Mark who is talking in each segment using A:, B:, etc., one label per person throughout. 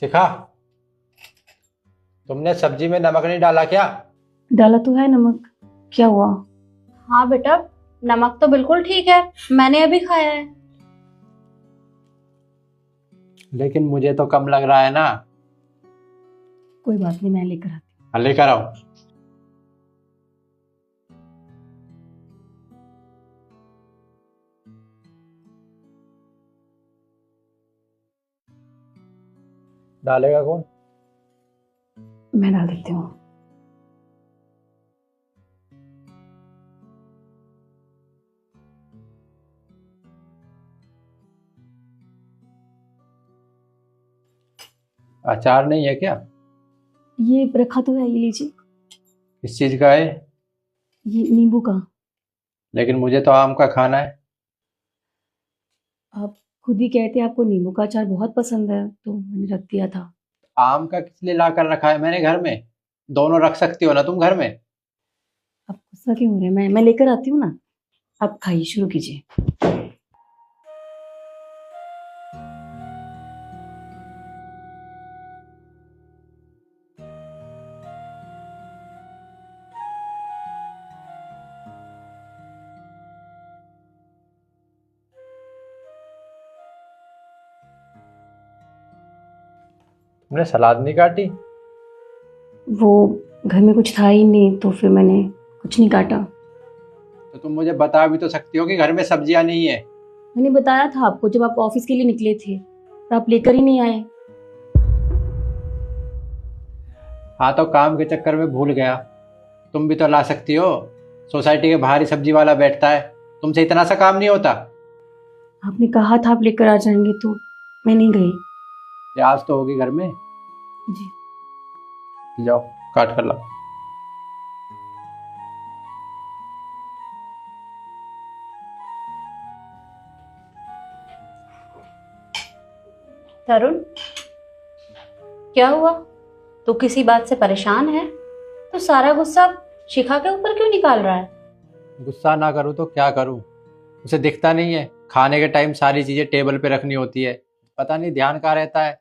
A: शिखा, तुमने सब्जी में नमक नहीं डाला क्या?
B: डाला तो है नमक, क्या हुआ?
C: हाँ बेटा, नमक तो बिल्कुल ठीक है, मैंने अभी खाया है।
A: लेकिन मुझे तो कम लग रहा है ना।
B: कोई बात नहीं, मैं लेकर आती
A: हाँ, लेकर आओ। डालेगा कौन?
B: हूँ। मैं डाल देती हूँ।
A: अचार नहीं है क्या?
B: ये रखा तो है, ये लीजिए।
A: किस चीज का है?
B: ये नींबू का।
A: लेकिन मुझे तो आम का खाना है।
B: आप खुद ही कहते हैं आपको नींबू का अचार बहुत पसंद है, तो मैंने रख दिया था।
A: आम का किस लिए ला कर रखा है मैंने घर में? दोनों रख सकती हो ना तुम घर में।
B: आप गुस्सा क्यों हो रहे हैं? मैं लेकर आती हूँ ना। आप खाइए, शुरू कीजिए।
A: तुमने सलाद नहीं काटी?
B: वो घर में कुछ था ही नहीं, तो फिर मैंने कुछ नहीं काटा।
A: तो तुम मुझे बता भी तो सकती हो कि घर में सब्जियां नहीं है।
B: मैंने बताया था आपको जब आप ऑफिस के लिए निकले थे, तो आप लेकर ही नहीं आए।
A: हाँ, तो काम के चक्कर में भूल गया। तुम भी तो ला सकती हो। सोसाइटी के बाहर ही सब्जी वाला बैठता है, तुमसे इतना सा काम नहीं होता।
B: आपने कहा था आप लेकर आ जाएंगे, तो मैं नहीं गई।
A: प्याज तो होगी घर में।
B: जी।
A: जाओ, काट कर लाओ।
C: तरुण, क्या हुआ? तू किसी बात से परेशान है? तो सारा गुस्सा शिखा के ऊपर क्यों निकाल रहा है?
A: गुस्सा ना करूँ तो क्या करूँ? उसे दिखता नहीं है खाने के टाइम सारी चीजें टेबल पे रखनी होती है। पता नहीं ध्यान कहाँ रहता है।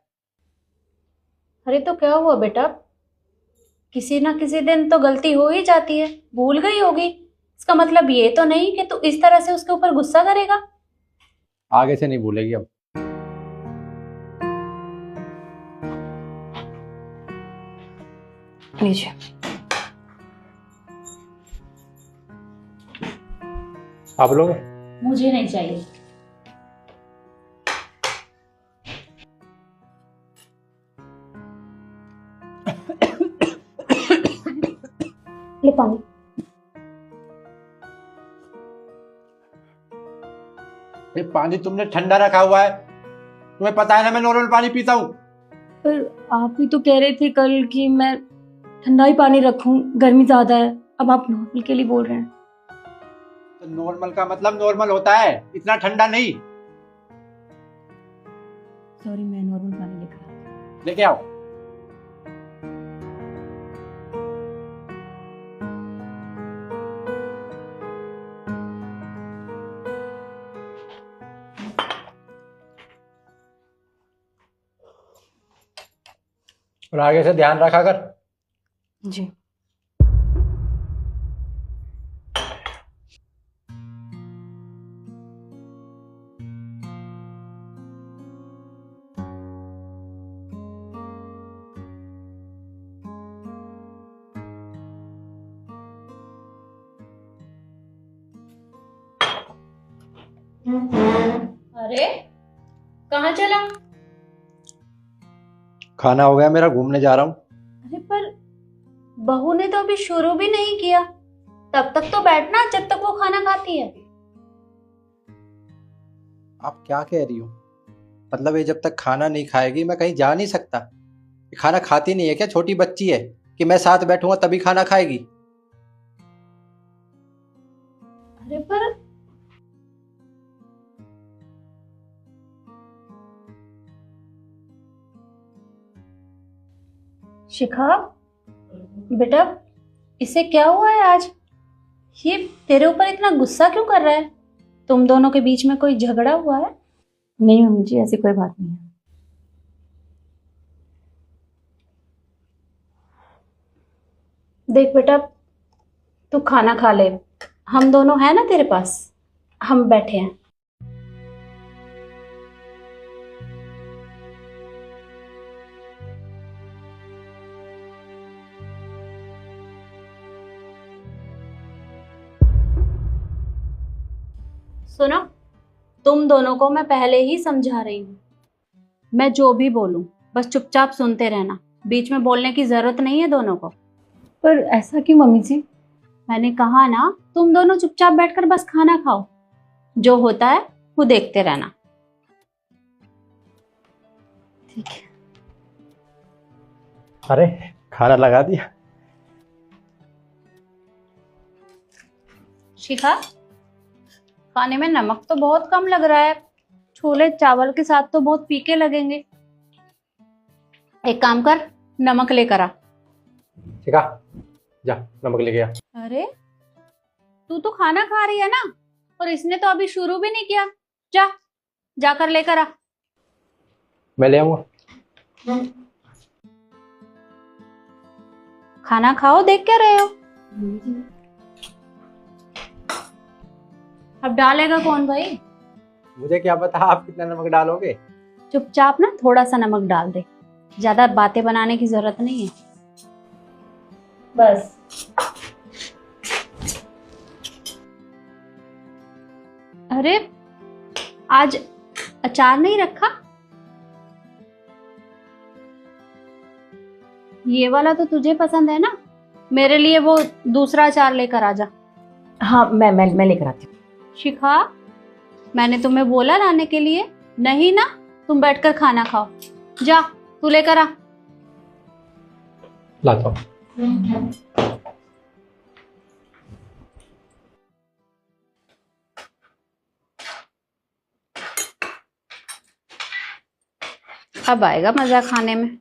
C: अरे तो क्या हुआ बेटा? किसी ना किसी दिन तो गलती हो ही जाती है, भूल गई होगी। इसका मतलब ये तो नहीं कि तू इस तरह से उसके ऊपर गुस्सा करेगा।
A: आगे से नहीं भूलेगी अब।
B: लीजिए।
A: आप लोग?
C: मुझे नहीं चाहिए। ले पानी।
A: ये पानी तुमने ठंडा रखा हुआ है। तुम्हें पता है ना मैं नॉर्मल पानी पीता हूँ।
B: पर आप ही तो कह रहे थे कल कि मैं ठंडा ही पानी रखूं, गर्मी ज्यादा है। अब आप नॉर्मल के लिए बोल रहे हैं।
A: तो नॉर्मल का मतलब नॉर्मल होता है, इतना ठंडा नहीं।
B: सॉरी, मैं नॉर्मल पानी लेकर आती हूँ।
A: लेके आओ। और आगे से ध्यान रखा कर।
B: जी।
C: अरे कहाँ चला?
A: खाना हो गया मेरा, घूमने जा रहा हूँ।
C: अरे पर बहू ने तो अभी शुरू भी नहीं किया। तब तक तो बैठना जब तक वो खाना खाती है।
A: आप क्या कह रही हो? मतलब ये जब तक खाना नहीं खाएगी मैं कहीं जा नहीं सकता? ये खाना खाती नहीं है क्या? छोटी बच्ची है कि मैं साथ बैठूंगा तभी खाना खाएगी?
C: अरे पर शिखा बेटा, इसे क्या हुआ है आज? ये तेरे ऊपर इतना गुस्सा क्यों कर रहा है? तुम दोनों के बीच में कोई झगड़ा हुआ है?
B: नहीं मम्मी जी, ऐसी कोई बात नहीं है।
C: देख बेटा, तू खाना खा ले, हम दोनों हैं ना तेरे पास, हम बैठे हैं। सुनो, तुम दोनों को मैं पहले ही समझा रही हूँ, मैं जो भी बोलूं बस चुपचाप सुनते रहना, बीच में बोलने की जरूरत नहीं है दोनों को।
B: पर ऐसा क्यों मम्मी जी?
C: मैंने कहा ना, तुम दोनों चुपचाप बैठकर बस खाना खाओ, जो होता है वो देखते रहना।
B: ठीक है।
A: अरे खाना लगा दिया।
C: शिखा, खाने में नमक तो बहुत कम लग रहा है, छोले चावल के साथ तो बहुत फीके लगेंगे। एक काम कर, नमक लेकर आ।
A: ठीक है, जा नमक लेके आ।
C: अरे तू तो खाना खा रही है ना, और इसने तो अभी शुरू भी नहीं किया। जा, जाकर लेकर आ।
A: मैं ले आऊंगा।
C: खाना खाओ, देख क्या रहे हो? अब डालेगा कौन भाई?
A: मुझे क्या पता आप कितना नमक डालोगे।
C: चुपचाप ना थोड़ा सा नमक डाल दे, ज्यादा बातें बनाने की जरूरत नहीं है। बस। अरे आज अचार नहीं रखा? ये वाला तो तुझे पसंद है ना, मेरे लिए वो दूसरा अचार लेकर आ जा।
B: हाँ, मैं लेकर आती हूँ।
C: शिखा, मैंने तुम्हें बोला लाने के लिए, नहीं ना? तुम बैठकर खाना खाओ, जा तू लेकर आ।
A: लाता हूँ।
C: अब आएगा मजा खाने में।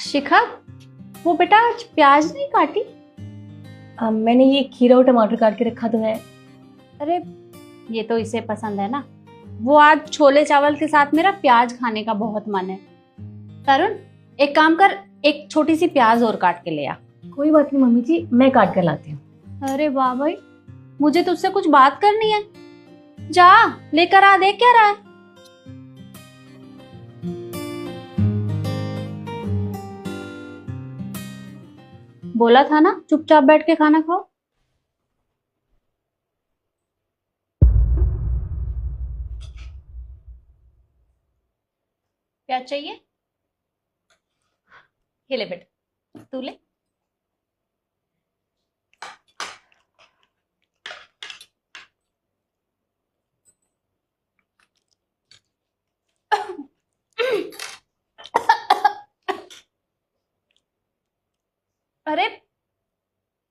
C: शिखा, वो बेटा आज प्याज नहीं काटी?
B: मैंने ये खीरा और टमाटर काट के रखा तो है।
C: अरे ये तो इसे पसंद है ना, वो आज छोले चावल के साथ मेरा प्याज खाने का बहुत मन है। तरुण, एक काम कर, एक छोटी सी प्याज और काट के ले आ।
B: कोई बात नहीं मम्मी जी, मैं काट कर लाती हूँ।
C: अरे वाह भाई, मुझे तुझसे कुछ बात करनी है, जा लेकर आ। देख क्या रहा है? बोला था ना चुपचाप बैठ के खाना खाओ। प्याज चाहिए? ये ले बेटा, तू ले। अरे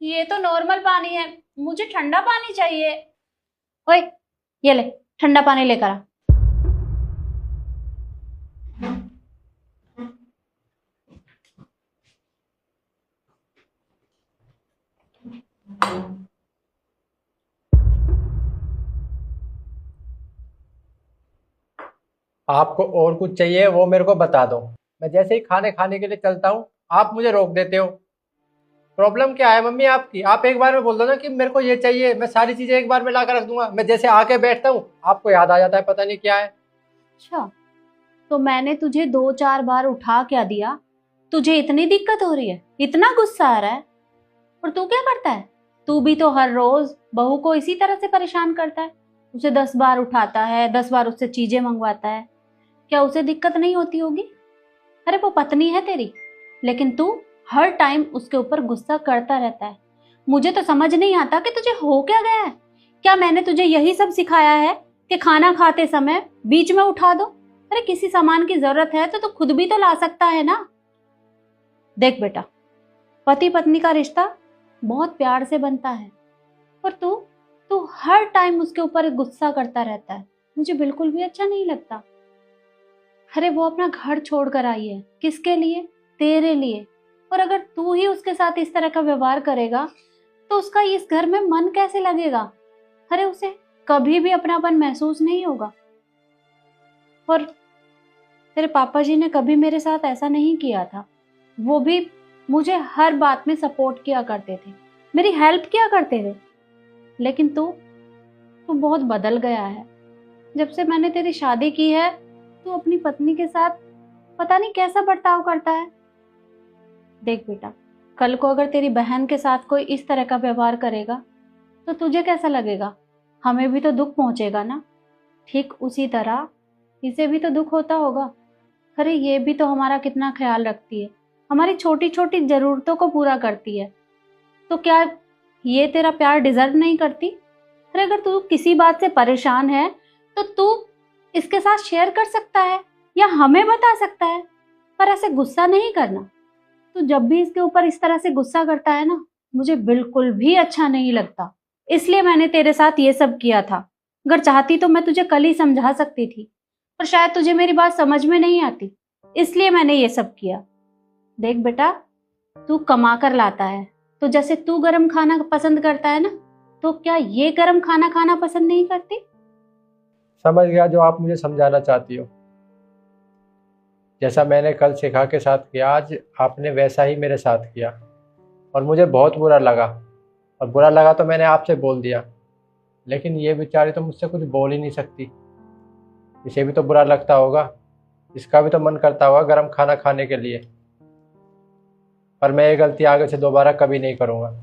C: ये तो नॉर्मल पानी है, मुझे ठंडा पानी चाहिए। ओए, ये ले, ठंडा पानी लेकर आ।
A: आपको और कुछ चाहिए वो मेरे को बता दो, मैं जैसे ही खाने खाने के लिए चलता हूँ आप मुझे रोक देते हो। प्रॉब्लम क्या है मम्मी आपकी? आप एक बार में बोल दो ना कि मेरे को ये चाहिए, मैं सारी चीजें एक बार में ला कर रख दूंगा। मैं जैसे आके बैठता हूँ आपको याद आ जाता है पता नहीं क्या है।
C: अच्छा, तो मैंने तुझे 2-4 बार उठा क्या दिया? तुझे इतनी दिक्कत हो रही है, इतना गुस्सा आ रहा है? और तू क्या करता है? तू भी तो हर रोज बहू को इसी तरह से परेशान करता है, उसे 10 बार उठाता है, 10 बार उससे चीजें मंगवाता है। क्या उसे दिक्कत नहीं होती होगी? अरे वो पत्नी है तेरी, लेकिन तू हर टाइम उसके ऊपर गुस्सा करता रहता है। मुझे तो समझ नहीं आता कि तुझे हो क्या गया है। क्या मैंने तुझे यही सब सिखाया है कि खाना खाते समय बीच में उठा दो? अरे किसी सामान की जरूरत है तो तू खुद भी तो ला सकता है ना। देख बेटा, पति पत्नी का रिश्ता बहुत प्यार से बनता है, और तू तू हर टाइम उसके ऊपर गुस्सा करता रहता है, मुझे बिल्कुल भी अच्छा नहीं लगता। अरे वो अपना घर छोड़कर आई है, किसके लिए? तेरे लिए। और अगर तू ही उसके साथ इस तरह का व्यवहार करेगा तो उसका इस घर में मन कैसे लगेगा? अरे उसे कभी भी अपनापन महसूस नहीं होगा। और तेरे पापा जी ने कभी मेरे साथ ऐसा नहीं किया था। वो भी मुझे हर बात में सपोर्ट किया करते थे, मेरी हेल्प किया करते थे। लेकिन तू तू बहुत बदल गया है। जब से मैंने तेरी शादी की है, तू अपनी पत्नी के साथ पता नहीं कैसा बर्ताव करता है। देख बेटा, कल को अगर तेरी बहन के साथ कोई इस तरह का व्यवहार करेगा तो तुझे कैसा लगेगा? हमें भी तो दुख पहुंचेगा ना। ठीक उसी तरह इसे भी तो दुख होता होगा। अरे ये भी तो हमारा कितना ख्याल रखती है, हमारी छोटी छोटी जरूरतों को पूरा करती है। तो क्या ये तेरा प्यार डिजर्व नहीं करती? अरे अगर तू किसी बात से परेशान है तो तू इसके साथ शेयर कर सकता है या हमें बता सकता है, पर ऐसे गुस्सा नहीं करना। तू जब भी इसके ऊपर इस तरह से गुस्सा करता है ना, मुझे बिल्कुल भी अच्छा नहीं लगता। इसलिए मैंने तेरे साथ ये सब किया था। अगर चाहती तो मैं तुझे कल ही समझा सकती थी, पर शायद तुझे मेरी बात समझ में नहीं आती, इसलिए मैंने ये सब किया। देख बेटा, तू कमा कर लाता है, तो जैसे तू गरम खाना पसंद करता है ना, तो क्या ये गरम खाना खाना पसंद नहीं करती?
A: समझ गया जो आप मुझे समझाना चाहती हो। जैसा मैंने कल शिखा के साथ किया, आज आपने वैसा ही मेरे साथ किया और मुझे बहुत बुरा लगा। और बुरा लगा तो मैंने आपसे बोल दिया, लेकिन ये बेचारी तो मुझसे कुछ बोल ही नहीं सकती। इसे भी तो बुरा लगता होगा, इसका भी तो मन करता होगा गरम खाना खाने के लिए। पर मैं ये गलती आगे से दोबारा कभी नहीं करूँगा।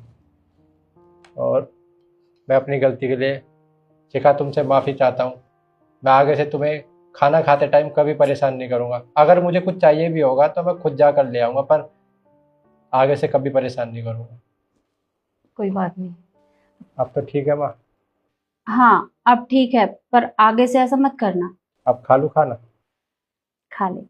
A: और मैं अपनी गलती के लिए शिखा तुमसे माफ़ी चाहता हूँ। मैं आगे से तुम्हें खाना खाते टाइम कभी परेशान नहीं करूँगा। अगर मुझे कुछ चाहिए भी होगा तो मैं खुद जा कर ले आऊँगा, पर आगे से कभी परेशान नहीं करूँगा।
C: कोई बात नहीं।
A: अब तो ठीक है माँ?
C: हाँ अब ठीक है, पर आगे से ऐसा मत करना।
A: अब खा लूँ खाना?
C: खा ले।